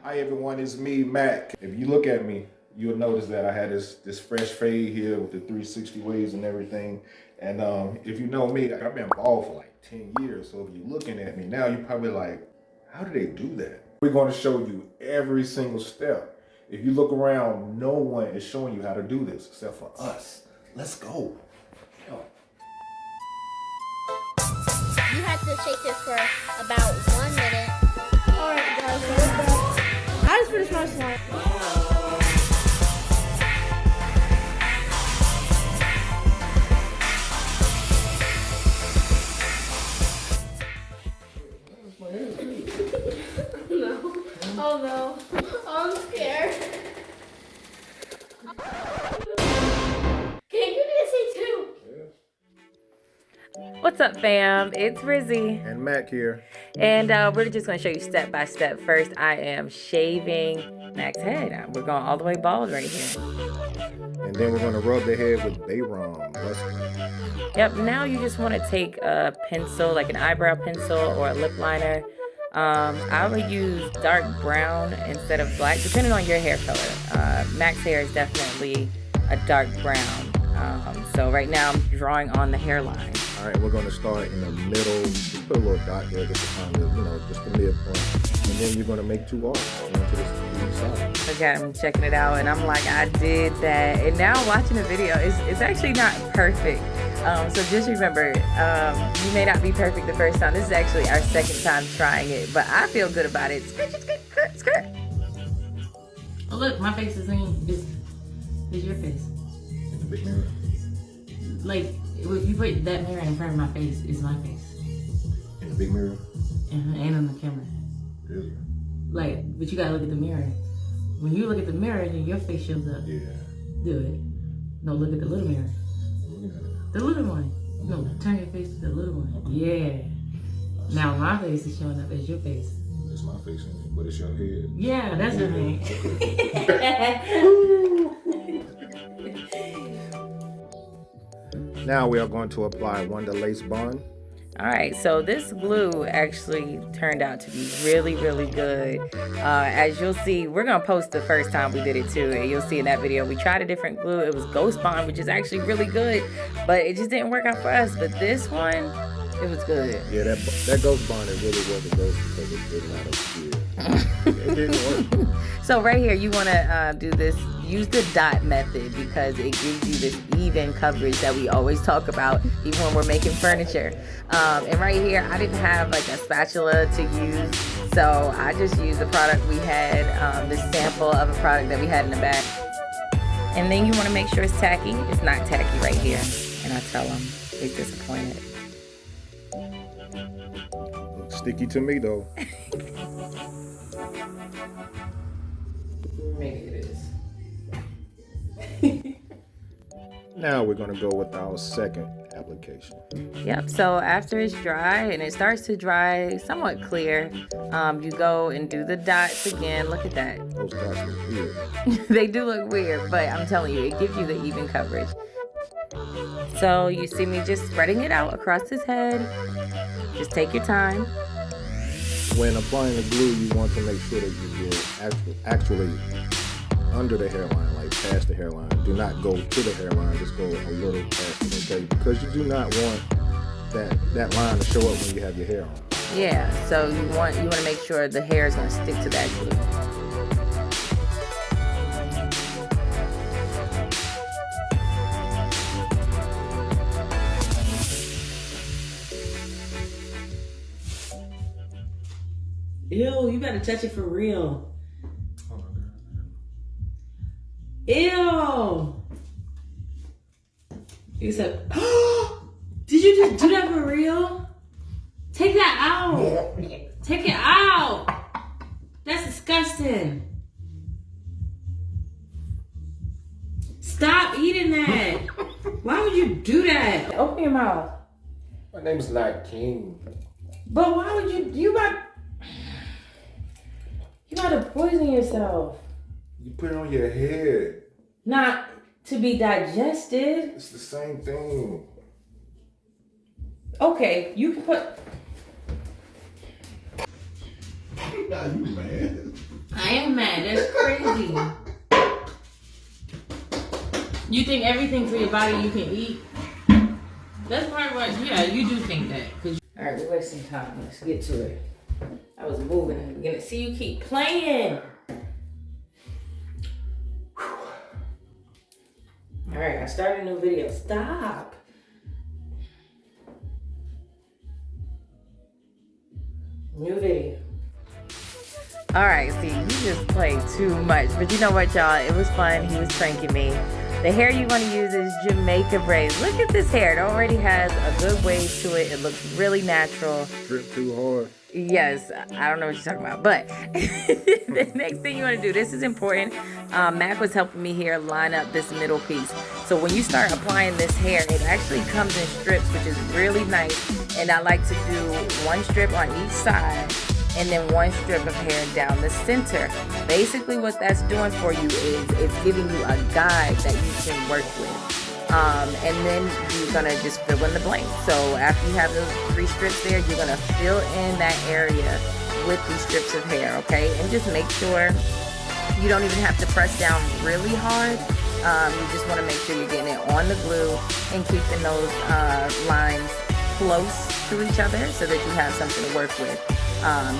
Hi everyone, it's me, Mac. If you look at me, you'll notice that I had this fresh fade here with the 360 waves and everything. And if you know me, I've been bald for like 10 years. So if you're looking at me now, you're probably like, how do they do that? We're going to show you every single step. If you look around, no one is showing you how to do this except for us. Let's go. You have to shake this for about 1 minute. Alright guys, so we're back. I just finished my slime. No. Oh no. Oh, I'm scared. Can you give me a seat too? What's up, fam? It's Rizzy. And Mac here. And we're just going to show you step by step. First, I am shaving Mac's head. We're going all the way bald right here. And then we're going to rub the head with Bay Rum. Yep, now you just want to take a pencil, like an eyebrow pencil or a lip liner. I would use dark brown instead of black, depending on your hair color. Mac's hair is definitely a dark brown. So right now I'm drawing on the hairline. All right, we're going to start in the middle. Just put a little dot there just to find the, just the midpoint. And then you're going to make two arcs going to the side. Okay, I'm checking it out, and I'm like, I did that. And now watching the video, it's actually not perfect. So just remember, you may not be perfect the first time. This is actually our second time trying it, but I feel good about it. Skirt. Oh look, my face is your face. In the big mirror. Like, if you put that mirror in front of my face, it's my face. In the big mirror? And on the camera. Really? Like, but you gotta look at the mirror. When you look at the mirror, then your face shows up. Yeah. Do it. No, look at the little mirror. The little one. No, turn your face to the little one. Yeah. Now my face is showing up as your face. That's my face, but it's your head. Yeah, that's what I mean. Now we are going to apply Wonder Lace Bond. Alright, so this glue actually turned out to be really, really good. As you'll see, we're going to post the first time we did it too, and you'll see in that video, we tried a different glue. It was Ghost Bond, which is actually really good, but it just didn't work out for us. But this one, it was good. Yeah, that Ghost Bond, it really was a ghost because it did not appear. It didn't work. So right here, you want to do this, use the dot method because it gives you this even coverage that we always talk about even when we're making furniture. And right here, I didn't have like a spatula to use, so I just used the product we had, this sample of a product that we had in the back. And then you want to make sure it's tacky. It's not tacky right here. And I tell them, they're disappointed. Looks sticky to me though. Maybe it is. Now we're going to go with our second application. Yep, so after it's dry and it starts to dry somewhat clear, you go and do the dots again. Look at that. Those dots look weird. They do look weird, but I'm telling you, it gives you the even coverage. So you see me just spreading it out across his head. Just take your time. When applying the glue, you want to make sure that you get actually under the hairline, like past the hairline. Do not go to the hairline, just go a little past it, okay? Because you do not want that line to show up when you have your hair on. Yeah, so you want to make sure the hair is going to stick to that glue. Ew, you better touch it for real. Ew! You said, oh, did you just do that for real? Take that out. Take it out. That's disgusting. Stop eating that. Why would you do that? Open your mouth. My name is not King. But why would you about to poison yourself. You put it on your head. Not to be digested. It's the same thing. Okay, you can put... Now you mad. I that? That's crazy. You think everything for your body you can eat? That's probably what, yeah, you do think that. All right, we're wasting time. Let's get to it. I was moving in the beginning. See, you keep playing. All right, I started a new video. Stop. New video. All right, see, you just played too much. But you know what, y'all? It was fun. He was pranking me. The hair you want to use is Jamaica Braid. Look at this hair. It already has a good wave to it. It looks really natural. Drip too hard. Yes, I don't know what you're talking about, but the next thing you want to do, this is important. Mac was helping me here line up this middle piece. So when you start applying this hair, it actually comes in strips, which is really nice. And I like to do one strip on each side and then one strip of hair down the center. Basically what that's doing for you is it's giving you a guide that you can work with. And then you're gonna just fill in the blank. So after you have those 3 strips there, you're gonna fill in that area with these strips of hair, okay? And just make sure you don't even have to press down really hard. You just wanna make sure you're getting it on the glue and keeping those lines close to each other so that you have something to work with.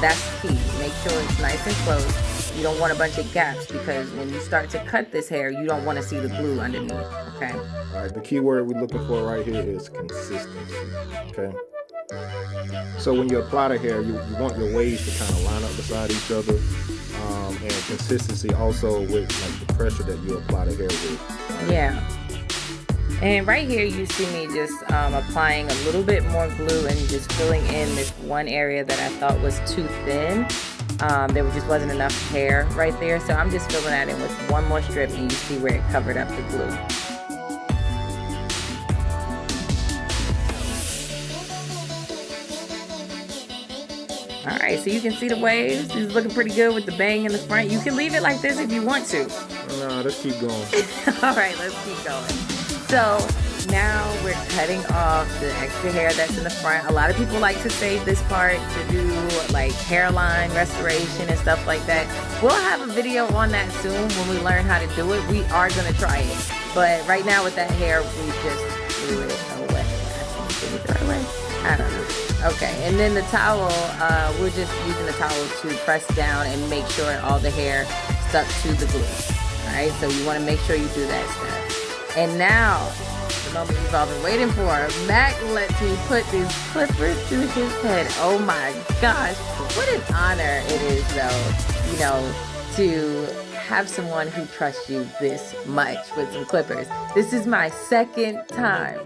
That's key. Make sure it's nice and close. You don't want a bunch of gaps because when you start to cut this hair, you don't want to see the glue underneath, okay? All right, the key word we're looking for right here is consistency, okay? So when you apply the hair, you want your waves to kind of line up beside each other, and consistency also with like the pressure that you apply the hair with. Yeah. And right here you see me just applying a little bit more glue and just filling in this one area that I thought was too thin. There just wasn't enough hair right there, so I'm just filling that in with one more strip, and you see where it covered up the glue. All right, so you can see the waves. It's looking pretty good with the bang in the front. You can leave it like this if you want to. No, let's keep going. All right, let's keep going. So now we're cutting off the extra hair that's in the front. A lot of people like to save this part to do like hairline restoration and stuff like that. We'll have a video on that soon when we learn how to do it. We are gonna try it. But right now with that hair, we just threw it away. I think we threw it away. I don't know. Okay, and then the towel, we're just using the towel to press down and make sure all the hair stuck to the glue. All right, so you wanna make sure you do that step. And now, the moment you've all been waiting for, Mac lets me put these clippers through his head. Oh my gosh, what an honor it is though, you know, to have someone who trusts you this much with some clippers. This is my second time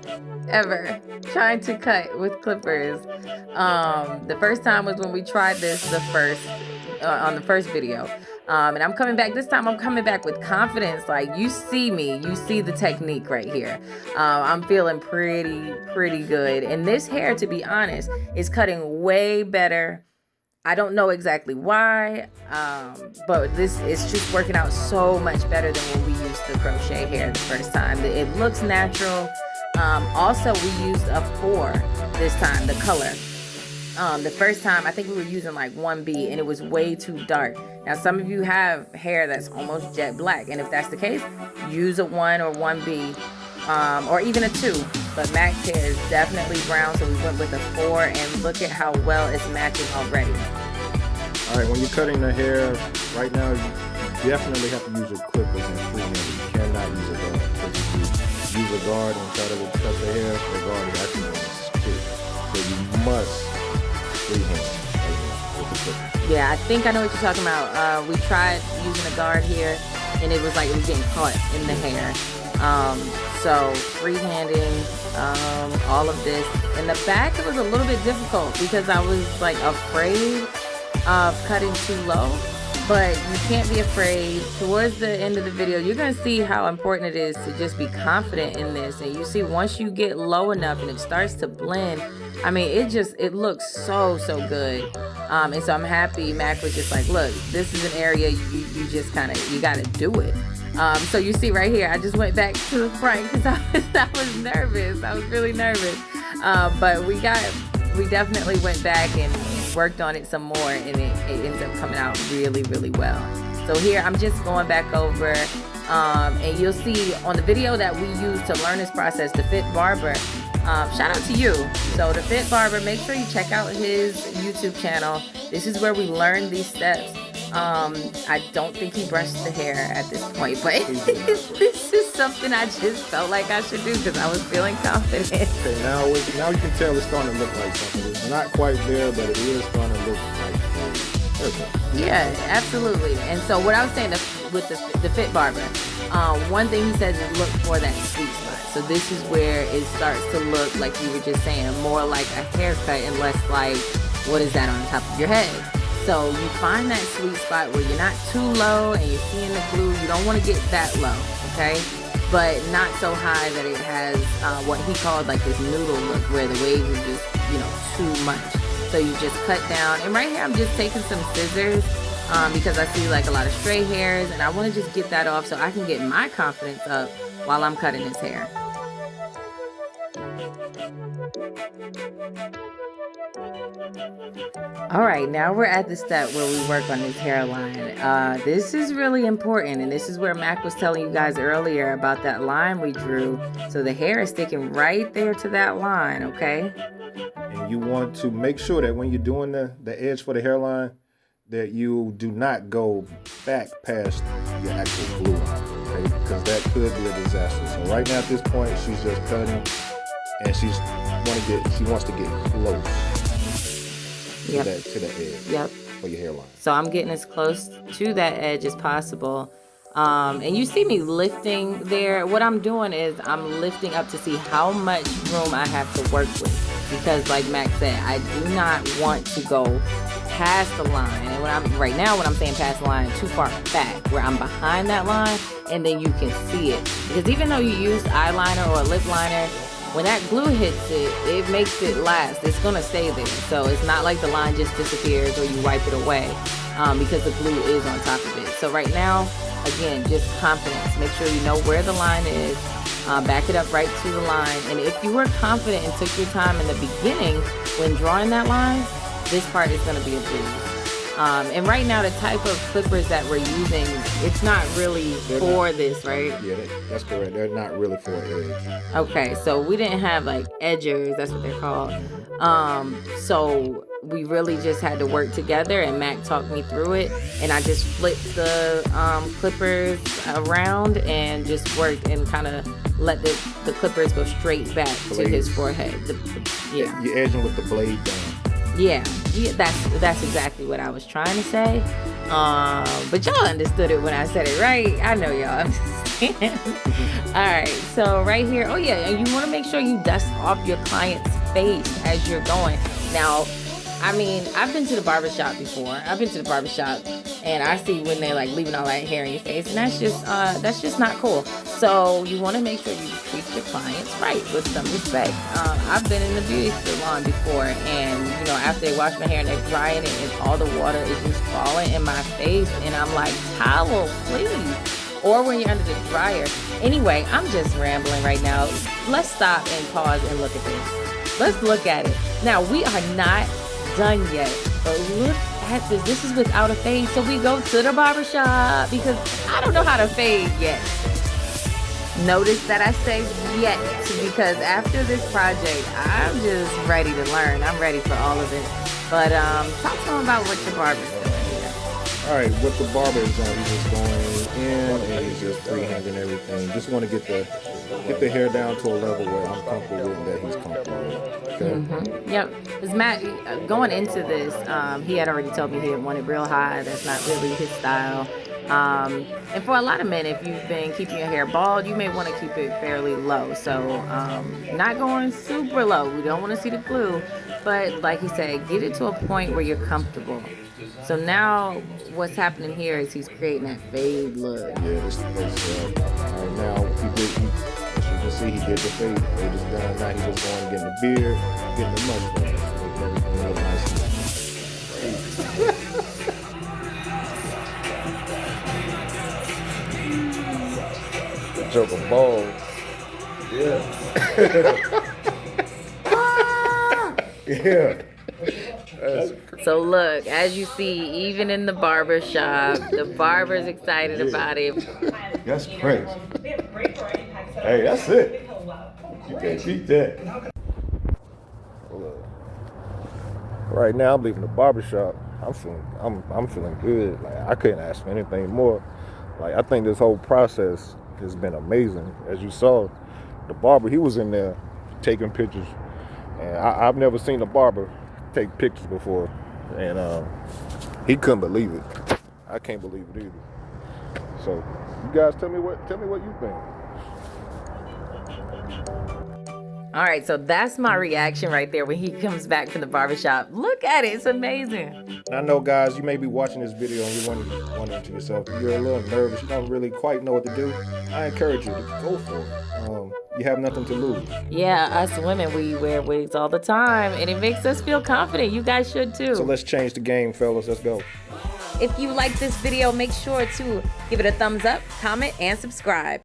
ever trying to cut with clippers. The first time was when we tried this on the first video. And I'm coming back this time. I'm coming back with confidence. Like, you see me, you see the technique right here. I'm feeling pretty good. And this hair, to be honest, is cutting way better. I don't know exactly why, but this is just working out so much better than when we used the crochet hair the first time. It looks natural. Also, we used a 4 this time, the color. The first time, I think we were using like 1B, and it was way too dark. Now, some of you have hair that's almost jet black, and if that's the case, use a 1 or 1B, or even a 2. But Mac's hair is definitely brown, so we went with a 4, and look at how well it's matching already. All right, when you're cutting the hair, right now, you definitely have to use your clippers and freehand. You cannot use a guard. If you use a guard and try to cut the hair, the guard is actually going to stick. So you must freehand with the clippers. Yeah, I think I know what you're talking about. We tried using a guard here, and it was like it was getting caught in the hair. So freehanding all of this. In the back, it was a little bit difficult because I was like afraid of cutting too low, but you can't be afraid. Towards the end of the video, you're going to see how important it is to just be confident in this. And you see, once you get low enough and it starts to blend, I mean, it looks so good. And so I'm happy Mac was just like, look, this is an area you just kind of, you got to do it. So you see right here, I just went back to the front because I was nervous. I was really nervous. But we definitely went back and worked on it some more, and it ends up coming out really well. So here I'm just going back over, and you'll see on the video that we use to learn this process, the Fit Barber. Shout out to you. So the Fit Barber, make sure you check out his YouTube channel. This is where we learn these steps. I don't think he brushed the hair at this point, but this is something I just felt like I should do because I was feeling confident. Okay, now you can tell it's starting to look like something. It's not quite there, but it is starting to look like yeah, absolutely. And so what I was saying with the Fit Barber, one thing he says is look for that sweet spot. So this is where it starts to look like you were just saying, more like a haircut and less like, what is that on the top of your head? So you find that sweet spot where you're not too low and you're seeing the glue. You don't want to get that low, okay? But not so high that it has what he called like this noodle look where the waves are just, too much. So you just cut down. And right here I'm just taking some scissors because I see like a lot of stray hairs and I want to just get that off so I can get my confidence up while I'm cutting his hair. All right, now we're at the step where we work on his hairline. This is really important, and this is where Mac was telling you guys earlier about that line we drew. So the hair is sticking right there to that line, okay? And you want to make sure that when you're doing the edge for the hairline, that you do not go back past your actual glue line, okay? Because that could be a disaster. So right now at this point, she's just cutting, and she wants to get close. Yep. To the edge. Yep. For your hairline. So I'm getting as close to that edge as possible. And you see me lifting there. What I'm doing is I'm lifting up to see how much room I have to work with. Because like Max said, I do not want to go past the line. And when I'm saying past the line, too far back where I'm behind that line and then you can see it. Because even though you used eyeliner or a lip liner, when that glue hits it, it makes it last. It's gonna stay there. So it's not like the line just disappears or you wipe it away because the glue is on top of it. So right now, again, just confidence. Make sure you know where the line is. Back it up right to the line. And if you were confident and took your time in the beginning when drawing that line, this part is gonna be a breeze. And right now, the type of clippers that we're using, it's not really for this, right? Yeah, that's correct. They're not really for edge. Okay, so we didn't have like edgers, that's what they're called. So we really just had to work together and Mac talked me through it. And I just flipped the clippers around and just worked and kind of let the clippers go straight back to his forehead. Yeah. You're edging with the blade down. Yeah, that's exactly what I was trying to say. But y'all understood it when I said it, right? I know y'all understand. All right, so right here, oh yeah, and you want to make sure you dust off your client's face as you're going. Now, I mean, I've been to the barbershop before. And I see when they're like leaving all that hair in your face, and that's just not cool. So you want to make sure you treat your clients right with some respect. I've been in the beauty salon before, and after they wash my hair and they're drying it, and all the water is just falling in my face, and I'm like, towel, please. Or when you're under the dryer. Anyway, I'm just rambling right now. Let's stop and pause and look at this. Let's look at it. Now, we are not done yet, but look at this. This is without a fade. So we go to the barbershop because I don't know how to fade yet. Notice that I say yet because after this project, I'm just ready to learn. I'm ready for all of it. But talk to them about what your barber's doing here. All right, what the barber is doing, he's just going in and he's just freehanding everything. Just want to get the hair down to a level where I'm comfortable with that he's comfortable with. Okay? Mm-hmm. Yep. Because Matt, going into this, he had already told me he didn't want it real high. That's not really his style. And for a lot of men, if you've been keeping your hair bald, you may want to keep it fairly low. So not going super low. We don't want to see the glue. But like he said, get it to a point where you're comfortable. So now what's happening here is he's creating that fade look. Yeah, this right now, as you can see, he did the fade. Fade is done. Now he's just going and getting the beard, getting the mustache. Making everything look nice and Joker bald. Yeah. Yeah. So look, as you see, even in the barber shop, the barber's excited about it. That's crazy. Hey, that's it. You can't beat that. Right now, I'm leaving the barbershop. I'm feeling good. Like, I couldn't ask for anything more. Like, I think this whole process has been amazing. As you saw, the barber, he was in there taking pictures, and I've never seen a barber take pictures before, and he couldn't believe it. I can't believe it either. So, you guys, tell me what you think. All right, so that's my reaction right there when he comes back from the barbershop. Look at it, it's amazing. I know, guys, you may be watching this video and you're wondering to yourself, you're a little nervous, you don't really quite know what to do. I encourage you to go for it. You have nothing to lose. Yeah, us women, we wear wigs all the time, and it makes us feel confident. You guys should too. So let's change the game, fellas. Let's go. If you like this video, make sure to give it a thumbs up, comment, and subscribe.